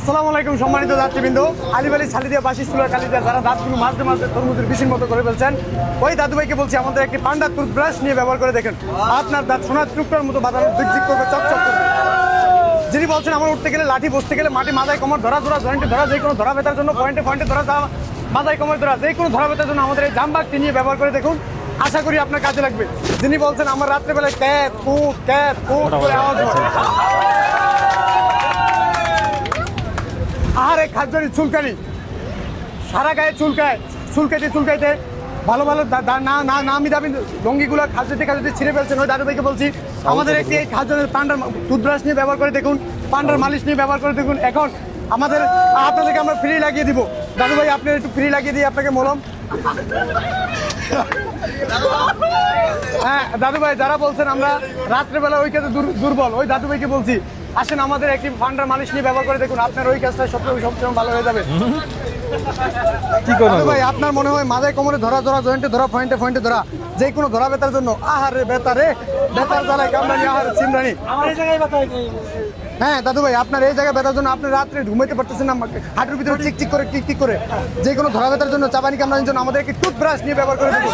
আসসালামু আলাইকুম সম্মানিত যাত্রীবৃন্দ। আলিবালি ছালিদিয়া বাসিস্তুলার কালিদিয়া যারা দাঁতগুলো মাঝে মাঝে তরমুজের বিচির মতো করে ফেলছেন, ওই দাদুভাইকে বলছি আমাদের একটি পান্ডা টুথব্রাশ নিয়ে ব্যবহার করে দেখেন। আপনার দাঁত সোনার টুকরার মতো বাজানো ঝিকঝিক করবে, চকচক করবে। যিনি বলছেন আমার উঠতে গেলে লাঠি, বসতে গেলে মাটি, মাথায় কোমর ধরা, জয়েন্টে ধরা, যে কোনো ধরা ব্যথার জন্য পয়েন্টে পয়েন্টে ধরা, মাথায় কোমর ধরা, যে কোনো ধরা ব্যথার জন্য আমাদের এই জামবাগটি নিয়ে ব্যবহার করে দেখুন। আশা করি আপনার কাজে লাগবে। যিনি বলছেন আমার রাত্রেবেলায় ক্যাট কুট করে আওয়াজ হয়, আহারে খাদ্যরি চুলকানি, সারা গায়ে চুলকাইতে ভালো ভালো নামি দামি লঙ্গিগুলো খাদ্যতে ছিঁড়ে ফেলছেন। ওই দাদুভাইকে বলছি আমাদের একটি এই খাদ্যের পান্ডার টুথব্রাশ নিয়ে ব্যবহার করে দেখুন, পান্ডার মালিশ নিয়ে ব্যবহার করে দেখুন। এখন আমাদের আপনাদেরকে আমরা ফ্রি লাগিয়ে দিব। দাদুভাই আপনি একটু ফ্রি লাগিয়ে দিই আপনাকে মলম। হ্যাঁ দাদুভাই, যারা বলছেন আমরা রাত্রেবেলা ওই কাজে দুর্বল, ওই দাদুভাইকে বলছি আসেন আমাদের একটি পান্ডার মালিশ নিয়ে ব্যবহার করে দেখুন, আপনার ওই কাজটা সবসময় ভালো হয়ে যাবে। ভাই আপনার মনে হয় মাথায় কোমরে ধরা, জয়েন্টে ধরা, পয়েন্টে ধরা, যে কোনো ধরা ব্যথার জন্য, আহারে ব্যথার জ্বালায় কামড়ানি, আহারে চিমড়ানি। হ্যাঁ দাদু ভাই, আপনার এই জায়গায় ব্যথার জন্য আপনি রাত্রে ঘুমাইতে পারতেছেন না, হাঁটুর ভিতরে টিক করে, যে কোনো ধরা ব্যথার জন্য, চাবানি কামড়ানির জন্য আমাদের একটি টুথব্রাশ নিয়ে ব্যবহার করে দেবো।